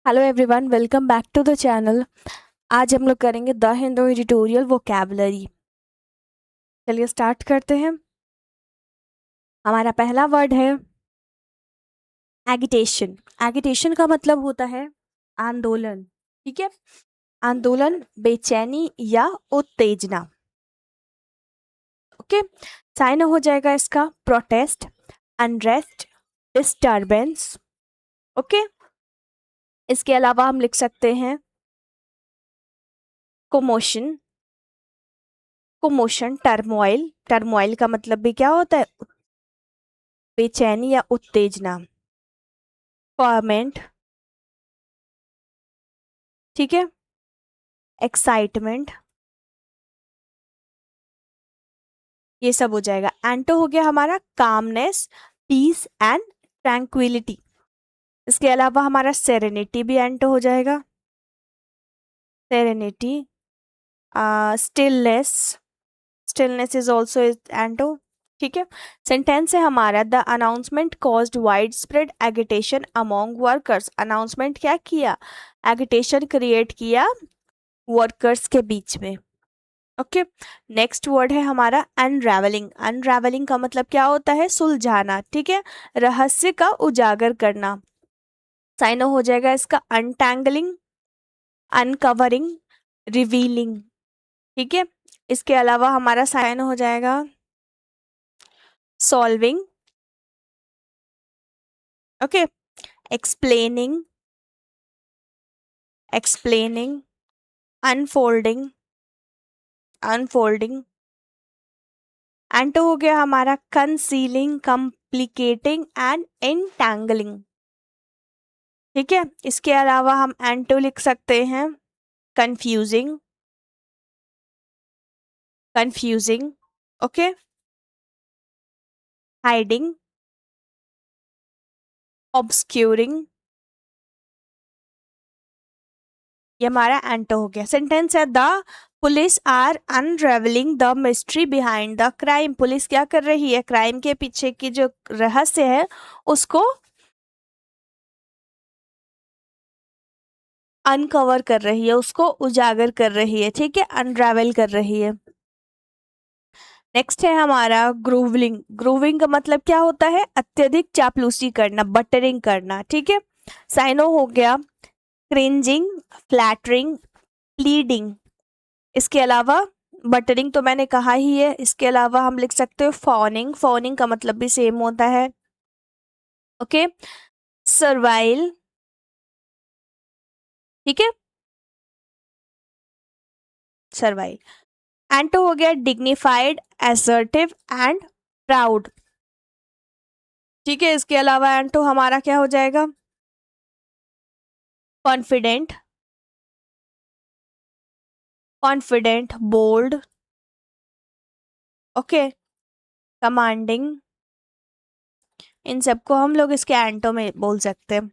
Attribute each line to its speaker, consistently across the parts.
Speaker 1: Hello everyone, welcome back to the channel. आज हम लोग करेंगे द हिंदू एडिटोरियल वोकैबुलरी। चलिए स्टार्ट करते हैं। हमारा पहला वर्ड है एगिटेशन। एगिटेशन का मतलब होता है आंदोलन। ठीक है, आंदोलन, बेचैनी या उत्तेजना। ओके, साइन हो जाएगा इसका प्रोटेस्ट, अनरेस्ट, डिस्टर्बेंस। ओके, इसके अलावा हम लिख सकते हैं कोमोशन। कोमोशन, टर्मोइल। टर्मोइल का मतलब भी क्या होता है? बेचैनी या उत्तेजना। फॉर्मेंट, ठीक है, एक्साइटमेंट, ये सब हो जाएगा। एंटो हो गया हमारा कामनेस, पीस एंड ट्रैंक्विलिटी। इसके अलावा हमारा सेरेनिटी भी एंटो हो जाएगा। Serenity, stillness, stillness is also anto. ठीक है, सेंटेंस है हमारा the announcement caused wide spread agitation among workers. Announcement क्या किया? एगिटेशन क्रिएट किया वर्कर्स के बीच में। ओके, नेक्स्ट वर्ड है हमारा अनरावलिंग। अनरावलिंग का मतलब क्या होता है? सुलझाना। ठीक है, रहस्य का उजागर करना। साइनो हो जाएगा इसका अनटैंगलिंग, अनकवरिंग, रिवीलिंग। ठीक है, इसके अलावा हमारा साइन हो जाएगा solving. Okay, explaining, explaining, unfolding, unfolding. Anto हो गया हमारा कंसीलिंग, कॉम्प्लिकेटिंग एंड एंटैंगलिंग। ठीक है, इसके अलावा हम एंटो लिख सकते हैं confusing, confusing. Okay, hiding, obscuring, ये हमारा एंटो हो गया। सेंटेंस है the police are unravelling the mystery behind the crime. Police क्या कर रही है? क्राइम के पीछे की जो रहस्य है उसको अनकवर कर रही है, उसको उजागर कर रही है। ठीक है, अनरावल कर रही है। नेक्स्ट है हमारा ग्रूवलिंग। ग्रूविंग का मतलब क्या होता है? अत्यधिक चापलूसी करना, बटरिंग करना। ठीक है, साइनो हो गया क्रिंजिंग, फ्लैटरिंग, प्लीडिंग। इसके अलावा बटरिंग तो मैंने कहा ही है। इसके अलावा हम लिख सकते हो फॉनिंग। फॉनिंग का मतलब भी सेम होता है। Okay, servile. ठीक है, सर्वाइल। एंटो हो गया डिग्निफाइड, असर्टिव एंड प्राउड। ठीक है, इसके अलावा एंटो हमारा क्या हो जाएगा? Confident, confident, bold. Okay, commanding. इन सबको हम लोग इसके एंटो में बोल सकते हैं।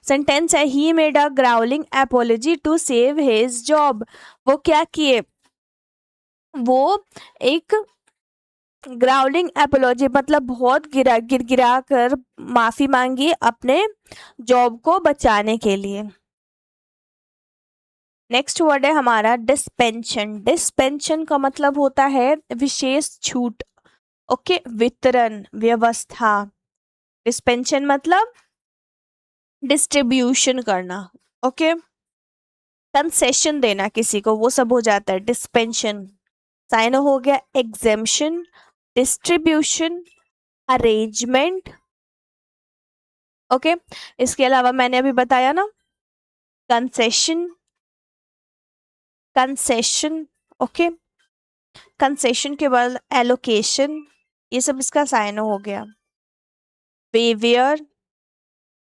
Speaker 1: सेंटेंस है he made a growling apology to save his job. वो क्या किए? वो एक ग्राउलिंग एपोलॉजी मतलब बहुत गिरा कर माफी मांगी अपने जॉब को बचाने के लिए। नेक्स्ट वर्ड है हमारा डिस्पेंशन। डिस्पेंशन का मतलब होता है विशेष छूट। ओके, वितरण, व्यवस्था। डिस्पेंशन मतलब डिस्ट्रीब्यूशन करना। ओके, कंसेशन देना किसी को, वो सब हो जाता है डिस्पेंशन। साइन हो गया एग्जेम्पशन, डिस्ट्रीब्यूशन, अरेंजमेंट। ओके, इसके अलावा मैंने अभी बताया ना कंसेशन, कंसेशन। ओके, कंसेशन के बाद एलोकेशन, ये सब इसका साइन हो गया। Waiver,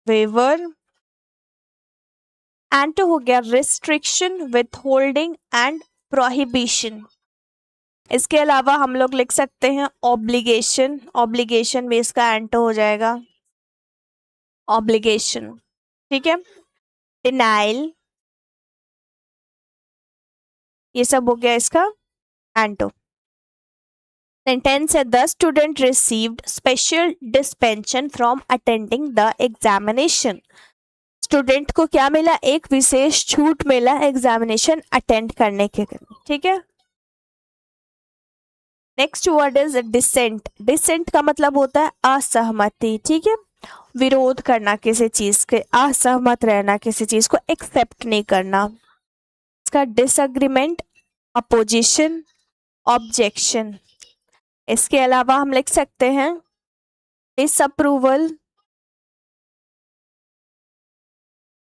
Speaker 1: waiver. एंड हो गया रिस्ट्रिक्शन, विथहोल्डिंग एंड प्रोहिबिशन। इसके अलावा हम लोग लिख सकते हैं ऑब्लिगेशन। ऑब्लिगेशन भी इसका एंटो हो जाएगा, ऑब्लिगेशन। ठीक है, डिनाइल, ये सब हो गया इसका एंटो। सेंटेंस है the student received special dispensation from attending the examination. Student को क्या मिला, एक विशेष छूट मिला एग्जामिनेशन अटेंड करने के लिए, ठीक है। Next word is dissent. Dissent का मतलब होता है असहमति, ठीक है, विरोध करना किसी चीज के, असहमत रहना किसी चीज को, एक्सेप्ट नहीं करना। इसका डिसएग्रीमेंट, अपोजिशन, ऑब्जेक्शन। इसके अलावा हम लिख सकते हैं डिसअप्रूवल,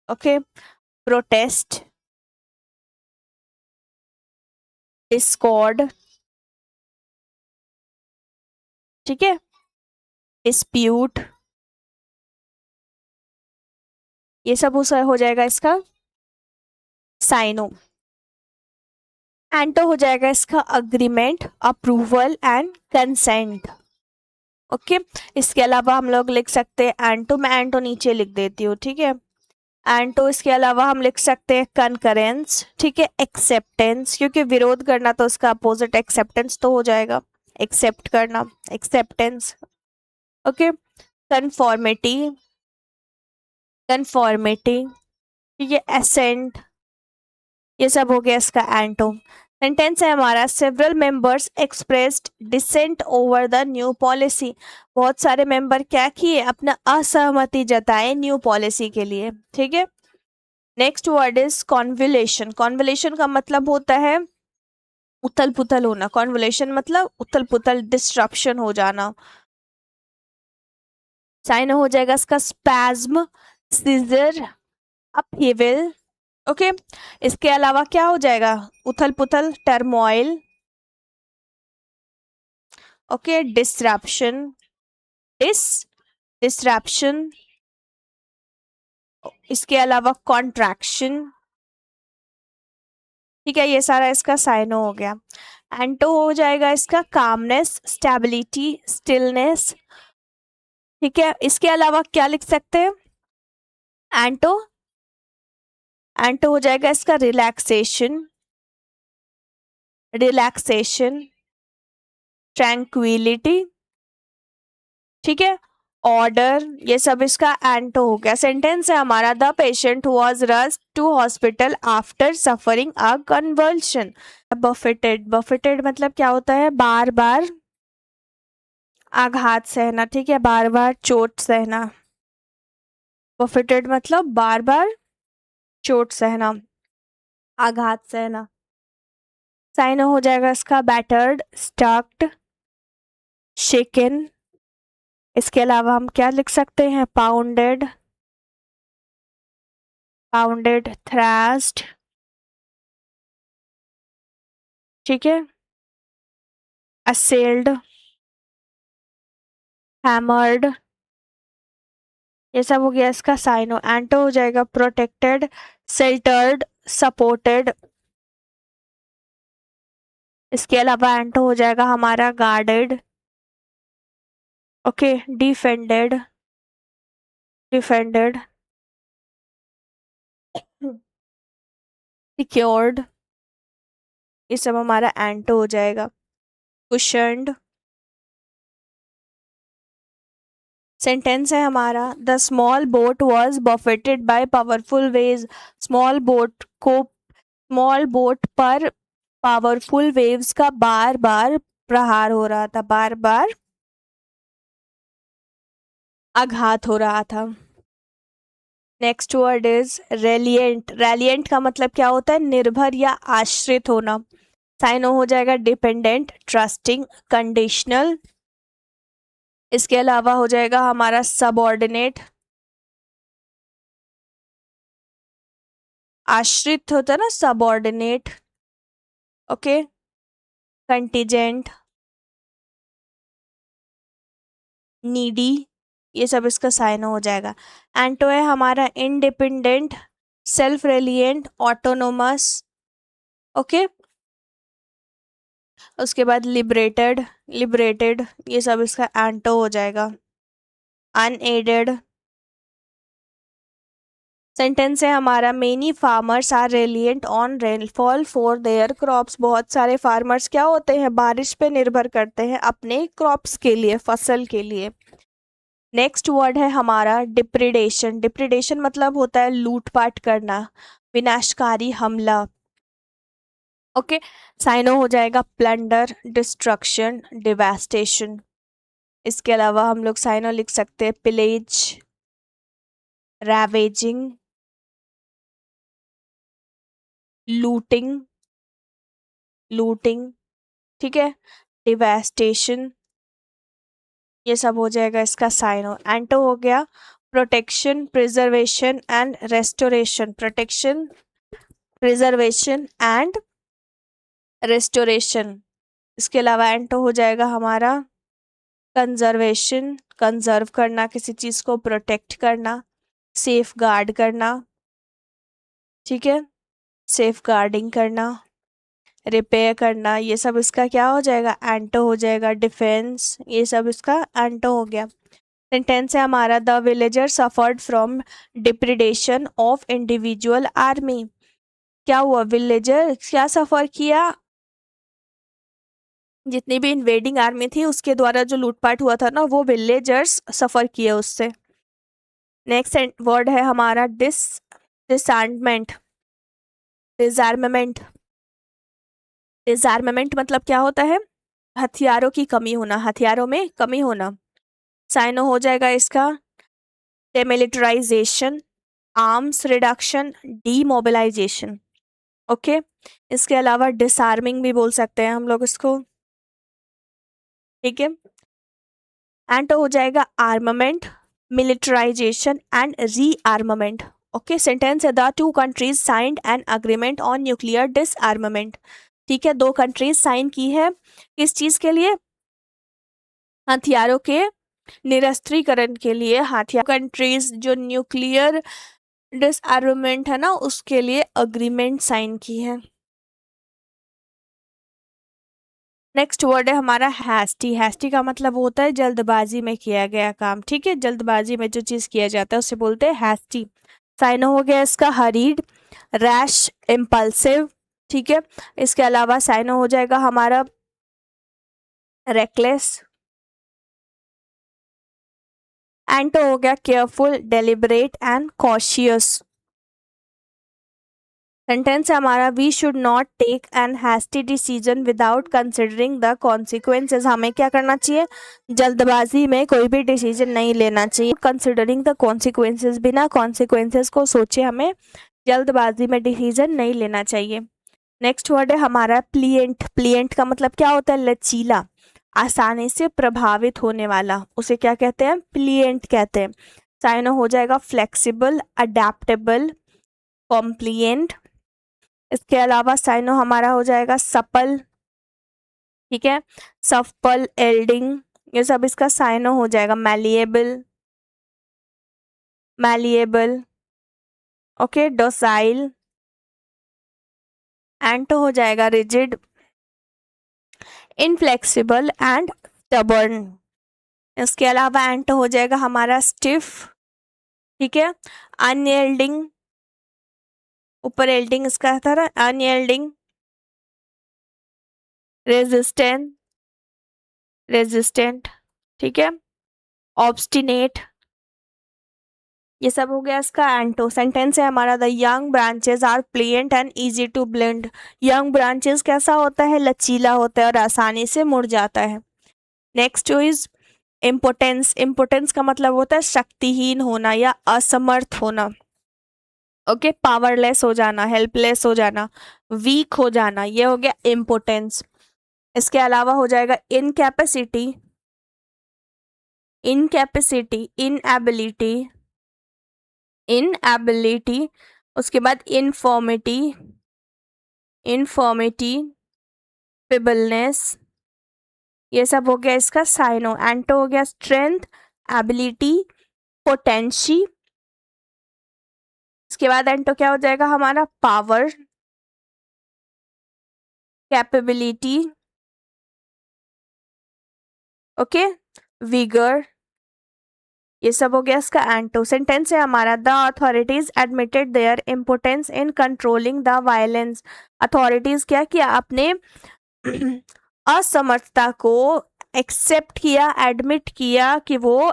Speaker 1: ओके, प्रोटेस्ट, डिस्कॉर्ड, ठीक है, डिस्प्यूट, ये सब हो जाएगा इसका साइनो। एंटो हो जाएगा इसका agreement, approval and consent, okay. इसके अलावा हम लोग लिख सकते हैं एंटो, मैं एंटो नीचे लिख देती हूँ, ठीक है। एंटो इसके अलावा हम लिख सकते हैं कनकरेंस, ठीक है, एक्सेप्टेंस, क्योंकि विरोध करना तो उसका अपोजिट एक्सेप्टेंस तो हो जाएगा, एक्सेप्ट करना, एक्सेप्टेंस, ओके। कन्फॉर्मिटी, कन्फॉर्मिटी, ठीक है, एसेंट, ये सब हो गया इसका एंटो। सेंटेंस है हमारा several members expressed dissent over the new policy. बहुत सारे मेंबर क्या किए, अपना असहमति जताए न्यू पॉलिसी के लिए, ठीक है। Next word is convulsion. Convulsion का मतलब होता है उथल पुथल होना, कॉन्वुलेशन मतलब उथल पुथल, डिस्ट्रप्शन हो जाना। साइन हो जाएगा इसका स्पैज्म, सीजर, अपहीवल, ओके। इसके अलावा क्या हो जाएगा, उथल पुथल, टर्मोइल, ओके, डिसरप्शन, डिसरप्शन। इसके अलावा कॉन्ट्रैक्शन, ठीक है, ये सारा इसका साइनो हो गया। एंटो हो जाएगा इसका कामनेस, स्टेबिलिटी, स्टिलनेस, ठीक है। इसके अलावा क्या लिख सकते हैं, एंटो, एंटो हो जाएगा इसका रिलैक्सेशन, रिलैक्सेशन, ट्रैंक्विलिटी, ठीक है, ऑर्डर, ये सब इसका एंटो हो गया। सेंटेंस है हमारा the patient was rushed to hospital after suffering a convulsion. Buffeted, buffeted मतलब क्या होता है, बार बार आघात सहना, ठीक है, बार बार चोट सहना। बफेटेड मतलब बार बार चोट सहना, आघात सहना। साइन हो जाएगा इसका बैटर्ड, स्टक्ड, शेकन। इसके अलावा हम क्या लिख सकते हैं, पाउंडेड, पाउंडेड, थ्रैश्ड, ठीक है, असेल्ड, हैमर्ड, ये सब हो गया इसका साइनो। एंटो हो जाएगा प्रोटेक्टेड, शेल्टर्ड, सपोर्टेड। इसके अलावा एंटो हो जाएगा हमारा guarded, okay, defended, defended, secured, ये सब हमारा एंटो हो जाएगा। कुशन्ड। सेंटेंस है हमारा the small boat was buffeted by powerful waves. Small boat को, स्मॉल बोट पर पावरफुल वेव्स का बार बार प्रहार हो रहा था, बार बार आघात हो रहा था। Next word is reliant. Reliant का मतलब क्या होता है, निर्भर या आश्रित होना। साइनो हो जाएगा डिपेंडेंट, ट्रस्टिंग, कंडीशनल। इसके अलावा हो जाएगा हमारा सबऑर्डिनेट, आश्रित होता है ना, सबऑर्डिनेट, ओके, कंटीजेंट, नीडी, ये सब इसका साइनो हो जाएगा। एंटो है हमारा इंडिपेंडेंट, सेल्फ रेलिएंट, ऑटोनोमस, ओके। उसके बाद लिबरेटेड, लिबरेटेड, ये सब इसका एंटो हो जाएगा। अनएडेड। सेंटेंस है हमारा many farmers are reliant on rainfall for their crops. बहुत सारे फार्मर्स क्या होते हैं, बारिश पे निर्भर करते हैं अपने क्रॉप्स के लिए, फसल के लिए। नेक्स्ट वर्ड है हमारा डिप्रिडेशन। डिप्रिडेशन मतलब होता है लूटपाट करना, विनाशकारी हमला। ओके, साइनो हो जाएगा प्लंडर, डिस्ट्रक्शन, डिवास्टेशन। इसके अलावा हम लोग साइनो लिख सकते हैं पिलेज, रैवेजिंग, लूटिंग, लूटिंग, ठीक है, डिवास्टेशन, ये सब हो जाएगा इसका साइनो। एंटो हो गया protection, preservation and restoration. Protection, preservation and restoration. इसके अलावा एंटो हो जाएगा हमारा कंजर्वेशन, कंजर्व करना, किसी चीज को प्रोटेक्ट करना, सेफ गार्ड करना, ठीक है, सेफ गार्डिंग करना, रिपेयर करना, ये सब इसका क्या हो जाएगा, एंटो हो जाएगा। डिफेंस, ये सब इसका एंटो हो गया। सेंटेंस है हमारा the villager suffered from depredation of individual army. क्या हुआ, विलेजर क्या सफर किया, जितनी भी इन्वेडिंग आर्मी थी उसके द्वारा जो लूटपाट हुआ था ना, वो विलेजर्स सफर किए उससे। नेक्स्ट वर्ड है हमारा डिसआर्ममेंट, डिसआर्ममेंट। डिसआर्ममेंट मतलब क्या होता है, हथियारों की कमी होना, हथियारों में कमी होना। साइनो हो जाएगा इसका डेमिलिटराइजेशन, आर्म्स रिडक्शन, डीमोबिलाइजेशन। ओके, इसके अलावा डिसआर्मिंग भी बोल सकते हैं हम लोग इसको, ठीक है। एंड हो जाएगा armament, militarization and rearmament. Okay, sentence है the two countries signed an agreement on nuclear disarmament. ठीक है, दो कंट्रीज साइन की है किस चीज के लिए, हथियारों के निरस्त्रीकरण के लिए। हथियार कंट्रीज जो न्यूक्लियर डिसआर्मामेंट है ना उसके लिए अग्रीमेंट साइन की है। नेक्स्ट वर्ड है हमारा हैस्टी। हैस्टी का मतलब होता है जल्दबाजी में किया गया काम, ठीक है, जल्दबाजी में जो चीज किया जाता है उसे बोलते हैं हैस्टी। साइनो हो गया इसका हरीड, रैश, इम्पल्सिव, ठीक है। इसके अलावा साइनो हो जाएगा हमारा रेकलेस। एंटो हो गया careful, deliberate and cautious. Sentence है हमारा we should not take an hasty decision without considering the consequences. हमें क्या करना चाहिए, जल्दबाजी में कोई भी डिसीजन नहीं लेना चाहिए। कंसिडरिंग द कॉन्सिक्वेंसेज, बिना कॉन्सिक्वेंसेज को सोचे हमें जल्दबाजी में डिसीजन नहीं लेना चाहिए। नेक्स्ट वर्ड है हमारा प्लिएंट। प्लिएंट का मतलब क्या होता है, लचीला, आसानी से प्रभावित होने वाला, उसे क्या कहते हैं, प्लिएंट कहते हैं। साइनो हो जाएगा फ्लेक्सिबल, अडेप्टेबल, कॉम्प्लिएंट। इसके अलावा साइनो हमारा हो जाएगा सपल, ठीक है, सफल, एल्डिंग, ये सब इसका साइनो हो जाएगा। Malleable, malleable, okay, docile. Anto हो जाएगा रिजिड, इनफ्लेक्सिबल एंड स्टबर्न। इसके अलावा एंटो हो जाएगा हमारा स्टिफ, ठीक है, अनयील्डिंग, ऊपर एल्डिंग इसका था ना, अनयील्डिंग, रेजिस्टेंट, रेजिस्टेंट, ठीक है, ऑब्स्टिनेट, ये सब हो गया इसका एंटो। सेंटेंस है हमारा the young branches are pliant and easy to blend. Young branches कैसा होता है, लचीला होता है और आसानी से मुड़ जाता है। Next is impotence. इम्पोटेंस का मतलब होता है शक्तिहीन होना या असमर्थ होना। ओके, पावरलेस हो जाना, हेल्पलेस हो जाना, वीक हो जाना, ये हो गया इम्पोटेंस। इसके अलावा हो जाएगा इनकैपेसिटी, इनकैपेसिटी, इनएबिलिटी, इनएबिलिटी। उसके बाद इनफॉर्मिटी, इनफॉर्मिटी, फिबलनेस, ये सब हो गया इसका साइनो। एंटो हो गया स्ट्रेंथ, एबिलिटी, पोटेंशी। इसके बाद एंटो क्या हो जाएगा हमारा, पावर, कैपेबिलिटी, ओके, विगर, ये सब हो गया इसका एंटो। सेंटेंस है हमारा the authorities admitted there importance in controlling the violence. Authorities क्या किया, अपने असमर्थता को एक्सेप्ट किया, एडमिट किया कि वो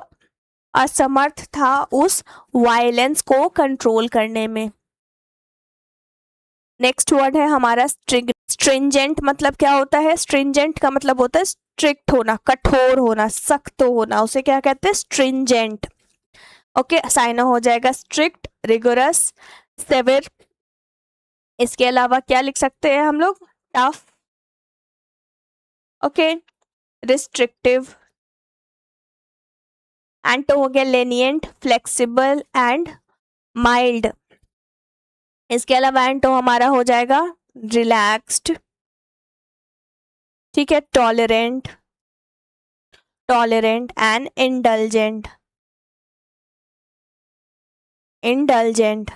Speaker 1: असमर्थ था उस वायलेंस को कंट्रोल करने में। नेक्स्ट वर्ड है हमारा स्ट्रिंजेंट। मतलब क्या होता है? स्ट्रिंजेंट का मतलब होता है स्ट्रिक्ट होना, कठोर होना, सख्त होना, उसे क्या कहते हैं? स्ट्रिंजेंट। ओके, साइन हो जाएगा स्ट्रिक्ट, रिगोरस, सेवर। इसके अलावा क्या लिख सकते हैं हम लोग? Tough, okay, restrictive. एंड तो हो गया लेनियंट, फ्लेक्सिबल एंड माइल्ड। इसके अलावा एंड तो हमारा हो जाएगा रिलैक्स्ड, ठीक है, tolerant, tolerant and indulgent, indulgent.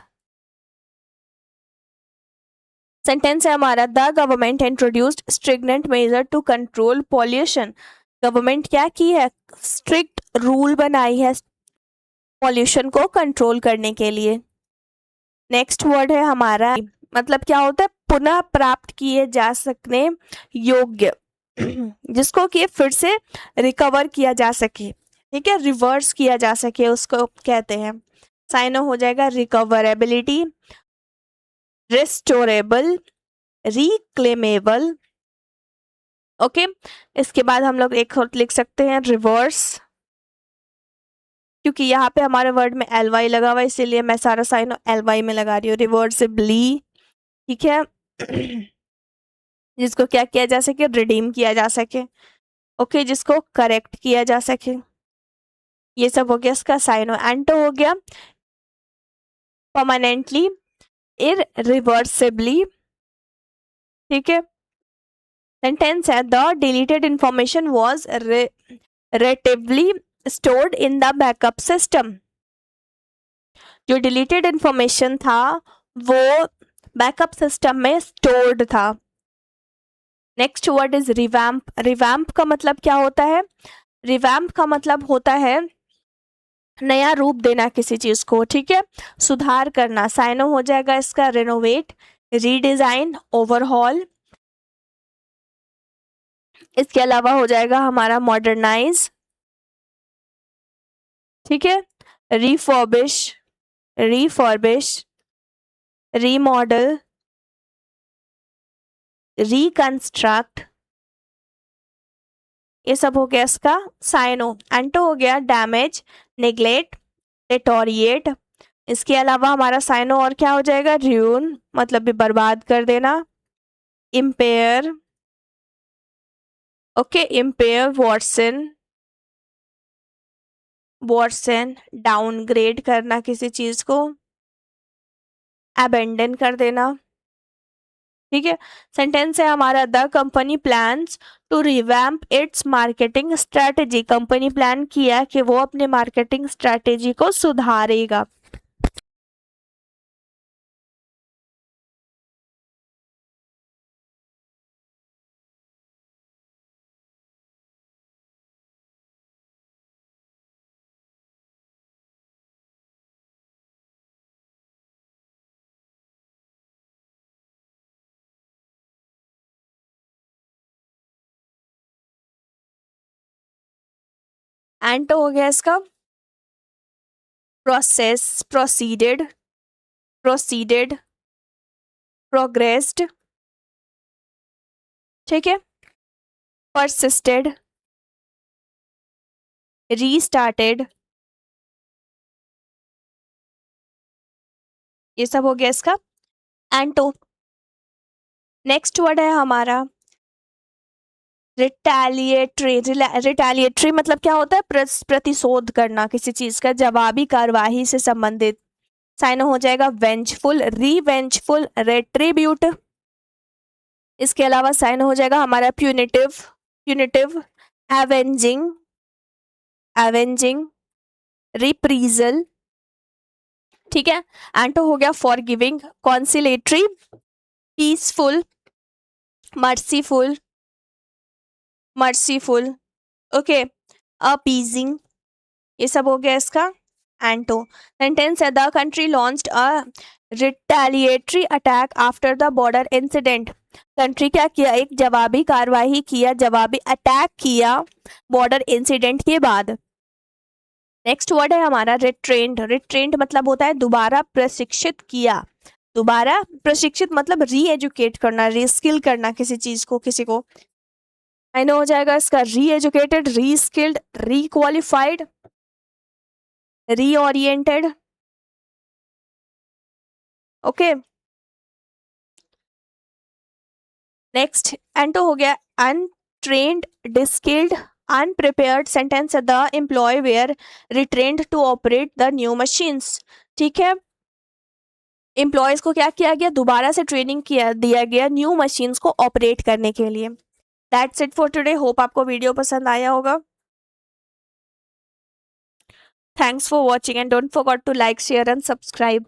Speaker 1: Sentence है हमारा the government introduced stringent measure to control pollution. Government क्या की है? स्ट्रिक्ट रूल बनाई है पॉल्यूशन को कंट्रोल करने के लिए। नेक्स्ट वर्ड है हमारा, मतलब क्या होता है? पुनः प्राप्त किए जा सकने योग्य, जिसको कि फिर से रिकवर किया जा सके, ठीक है, रिवर्स किया जा सके, उसको कहते हैं। साइन हो जाएगा रिकवरेबिलिटी, रिस्टोरेबल, रिक्लेमेबल। ओके, इसके बाद हम लोग एक और लिख सकते हैं रिवर्स, क्योंकि यहाँ पे हमारे वर्ड में एल वाई लगा हुआ है, इसीलिए मैं सारा साइन एल वाई में लगा रही हूँ, रिवर्सिबली, ठीक है। जिसको क्या किया जा सके? रिडीम किया जा सके, ओके, जिसको करेक्ट किया जा सके। ये सब हो गया इसका साइन। एंटो हो गया परमानेंटली, इरिवर्सिबली, ठीक है। सेंटेंस है the deleted information was relatively stored in the backup system। जो डिलीटेड इंफॉर्मेशन था वो बैकअप सिस्टम में स्टोर्ड था। Next word is revamp. Revamp का मतलब क्या होता है? रिवैम्प का मतलब होता है नया रूप देना किसी चीज को, ठीक है, सुधार करना। साइनो हो जाएगा इसका रेनोवेट, रीडिजाइन, ओवरहॉल। इसके अलावा हो जाएगा हमारा मॉडर्नाइज, ठीक है, रिफॉर्बिश, रिफॉर्बिश, रीमॉडल, रिकंस्ट्रक्ट। ये सब हो गया इसका साइनो। एंटो हो गया डैमेज, नेग्लेक्ट, डिटोरिएट। इसके अलावा हमारा साइनो और क्या हो जाएगा? र्यून, मतलब भी बर्बाद कर देना, इम्पेयर, ओके, इम्पेयर, वॉर्सन, वॉर्सन, डाउनग्रेड करना किसी चीज को, अबेंडन कर देना, ठीक है। सेंटेंस है हमारा the company plans to revamp its marketing strategy. Company plan किया कि वो अपने मार्केटिंग स्ट्रेटेजी को सुधारेगा। एंड तो हो गया इसका प्रोसेस, प्रोसीडेड, प्रोसीडेड, प्रोग्रेस्ड, ठीक है, परसिस्टेड, रीस्टार्टेड। ये सब हो गया इसका एंटो। नेक्स्ट वर्ड है हमारा रिटेलिएटरी। रिटेलिएटरी मतलब क्या होता है? प्रतिशोध करना किसी चीज का, जवाबी कार्यवाही से संबंधित। साइन हो जाएगा वेंजफुल, रिवेंजफुल, रेट्रीब्यूट। इसके अलावा साइन हो जाएगा हमारा प्यूनिटिव, प्यूनिटिव, एवेंजिंग, एवेंजिंग, रिप्रीजल, ठीक है। एंटो हो गया forgiving, conciliatory, peaceful, merciful, merciful, okay, appeasing. ये सब हो गया इसका एंटो। सेंटेंस है the country launched a retaliatory attack after the border incident. Country क्या किया? एक जवाबी कार्यवाही किया, जवाबी अटैक किया बॉर्डर इंसिडेंट के बाद। नेक्स्ट वर्ड है हमारा रिट्रेंड। रिट्रेंड मतलब होता है दोबारा प्रशिक्षित किया। दोबारा प्रशिक्षित मतलब री एजुकेट करना, रीस्किल करना किसी चीज को, किसी को। मायने हो जाएगा इसका री educated, reskilled, requalified, reoriented. Okay, next anto हो गया untrained, deskilled, unprepared. Sentence the employ were retrained to operate the new machines. ठीक है, एम्प्लॉयज को क्या किया गया, दोबारा से ट्रेनिंग किया दिया गया न्यू मशीन्स को ऑपरेट करने के लिए। That's it for today. Hope आपको वीडियो पसंद आया होगा। Thanks for watching and don't forget to like, share and subscribe.